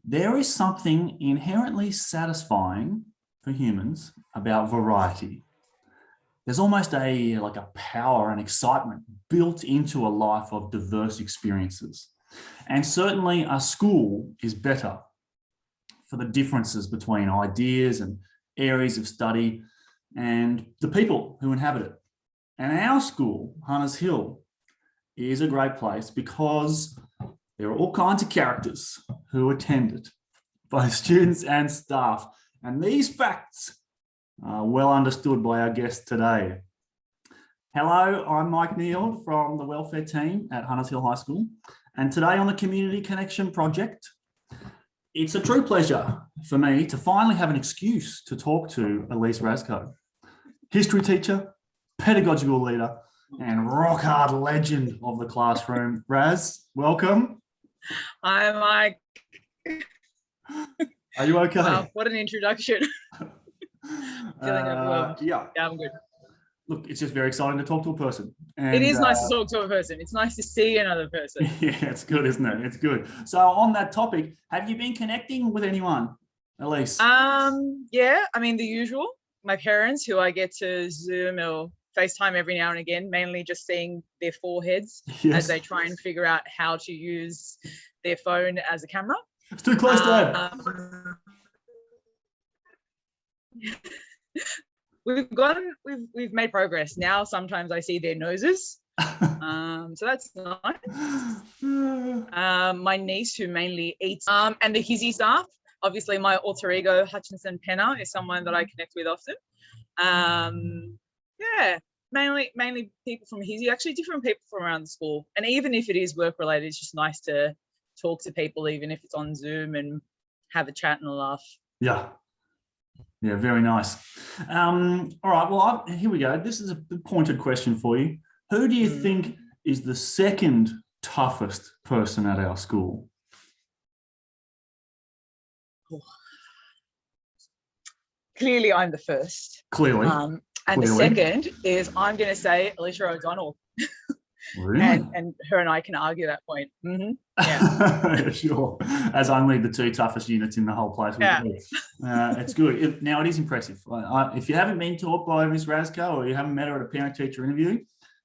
There is something inherently satisfying for humans about variety. There's almost a power and excitement built into a life of diverse experiences. And certainly a school is better for the differences between ideas and areas of study and the people who inhabit it. And our school, Hunters Hill, is a great place because there are all kinds of characters who attend it, both students and staff. And these facts are well understood by our guest today. Hello, I'm Mike Neal from the welfare team at Hunters Hill High School. And today on the Community Connection Project, it's a true pleasure for me to finally have an excuse to talk to Eliss Razko, history teacher, pedagogical leader, and rock hard legend of the classroom. Raz, welcome. Hi, Mike. Are you okay? Wow, what an introduction. Yeah, I'm good. Look, it's just very exciting to talk to a person. And, it is nice to talk to a person. It's nice to see another person. Yeah, it's good, isn't it? It's good. So on that topic, have you been connecting with anyone, Eliss? Yeah, I mean, the usual. My parents, who I get to Zoom or FaceTime every now and again, mainly just seeing their foreheads as they try and figure out how to use their phone as a camera. It's too close to We've made progress. Now sometimes I see their noses. So that's nice. My niece, who mainly eats, and the Hizzy staff. Obviously, my alter ego, Hutchinson Penner, is someone that I connect with often. Yeah, mainly people from Hizzy, actually different people from around the school. And even if it is work related, it's just nice to talk to people, even if it's on Zoom, and have a chat and a laugh. Yeah, very nice. All right, well, here we go. This is a pointed question for you. Who do you think is the second toughest person at our school? Clearly, I'm the first. Clearly. And the second is, I'm going to say, Alicia O'Donnell. Really? And her and I can argue that point. Yeah. Sure. As only the two toughest units in the whole place. Yeah. It's good. Now, it is impressive. If you haven't been taught by Miss Razko, or you haven't met her at a parent-teacher interview,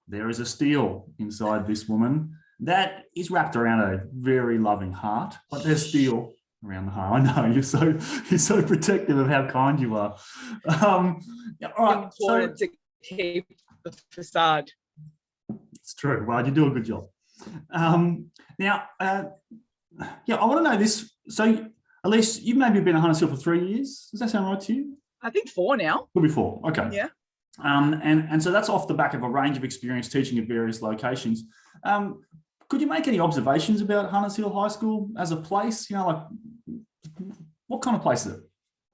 there is a steel inside this woman that is wrapped around a very loving heart, but there's steel around the heart. I know you're so protective of how kind you are. All right. It's important to keep the facade. It's true. Well, you do a good job. Now, I want to know this. So, Eliss, you've maybe been at Hunters Hill for 3 years. Does that sound right to you? I think 4 now. Could be 4. Okay. Yeah. And so that's off the back of a range of experience teaching at various locations. Could you make any observations about Hunters Hill High School as a place? You know, like what kind of place is it?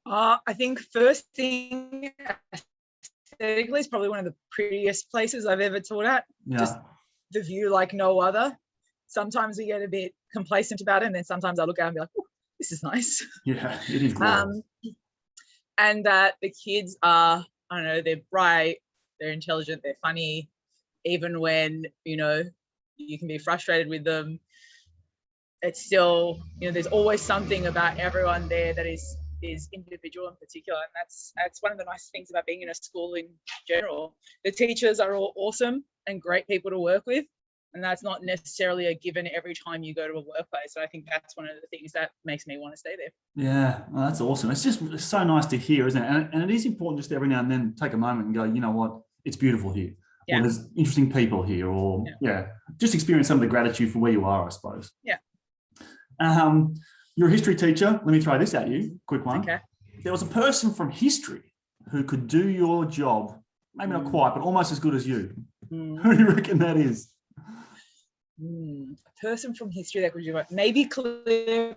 I think first thing, aesthetically, it's probably one of the prettiest places I've ever taught at. Yeah. Just the view like no other. Sometimes we get a bit complacent about it, and then sometimes I look at it and be like, oh, this is nice. Yeah, it is glorious. And that the kids are, I don't know, they're bright, they're intelligent, they're funny, even when, you can be frustrated with them. It's still, there's always something about everyone there that is individual in particular, and that's one of the nice things about being in a school in general. The teachers are all awesome and great people to work with, and that's not necessarily a given every time you go to a workplace. So I think that's one of the things that makes me want to stay there. Yeah, well, that's awesome. It's so nice to hear, isn't it? And it is important just every now and then take a moment and go, you know what, it's beautiful here. Yeah. Or there's interesting people here, or just experience some of the gratitude for where you are, I suppose. Yeah. You're a history teacher. Let me throw this at you. Quick one. Okay. There was a person from history who could do your job, maybe not quite, but almost as good as you. Who do you reckon that is? A person from history that could do it. Maybe Cleopatra.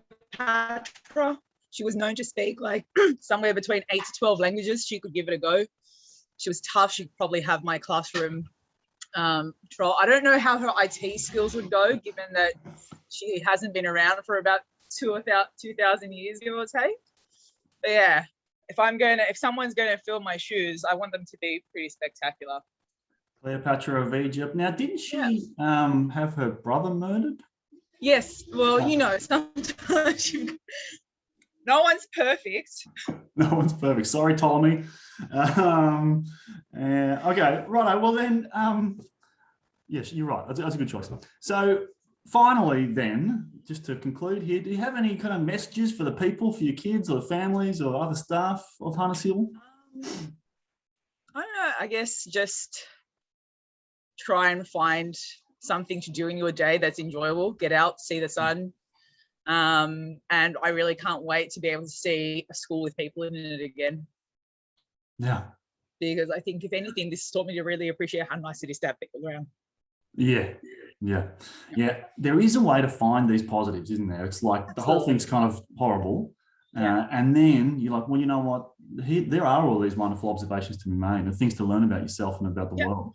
She was known to speak like somewhere between 8 to 12 languages. She could give it a go. She was tough. She'd probably have my classroom control. I don't know how her IT skills would go, given that she hasn't been around for about 2,000 years, give or take. But yeah, if someone's going to fill my shoes, I want them to be pretty spectacular. Cleopatra of Egypt. Now, didn't she have her brother murdered? Yes. Well, sometimes no one's perfect. No one's perfect. Sorry, Ptolemy. Okay, righto. Well then, yes, you're right. That's a good choice. So finally, then, just to conclude here, do you have any kind of messages for the people, for your kids or families or other staff of Hunters Hill? I don't know. I guess just try and find something to do in your day that's enjoyable. Get out, see the sun. And I really can't wait to be able to see a school with people in it again. Yeah. Because I think, if anything, this taught me to really appreciate how nice it is to have people around. Yeah. There is a way to find these positives, isn't there? It's like the whole thing's kind of horrible. And then you're like, well, you know what? There are all these wonderful observations to be made and things to learn about yourself and about the world.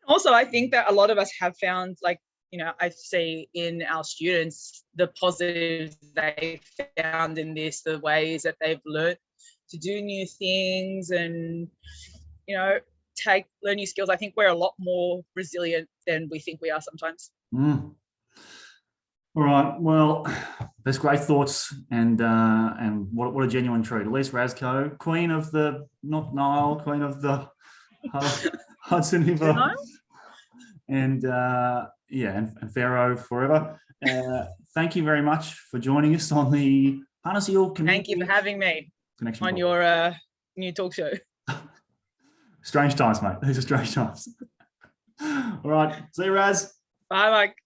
Also, I think that a lot of us have found, I see in our students the positives they found in this, the ways that they've learned to do new things and, learn new skills. I think we're a lot more resilient than we think we are sometimes. All right. Well, that's great thoughts, and what a genuine treat. Eliss Razko, Queen of the not Nile, Queen of the Hudson River, and Pharaoh forever. Thank you very much for joining us on the Hunters Hill Community. Thank you for having me on your new talk show. Strange times, mate. These are strange times. All right. See you, Raz. Bye, Mike.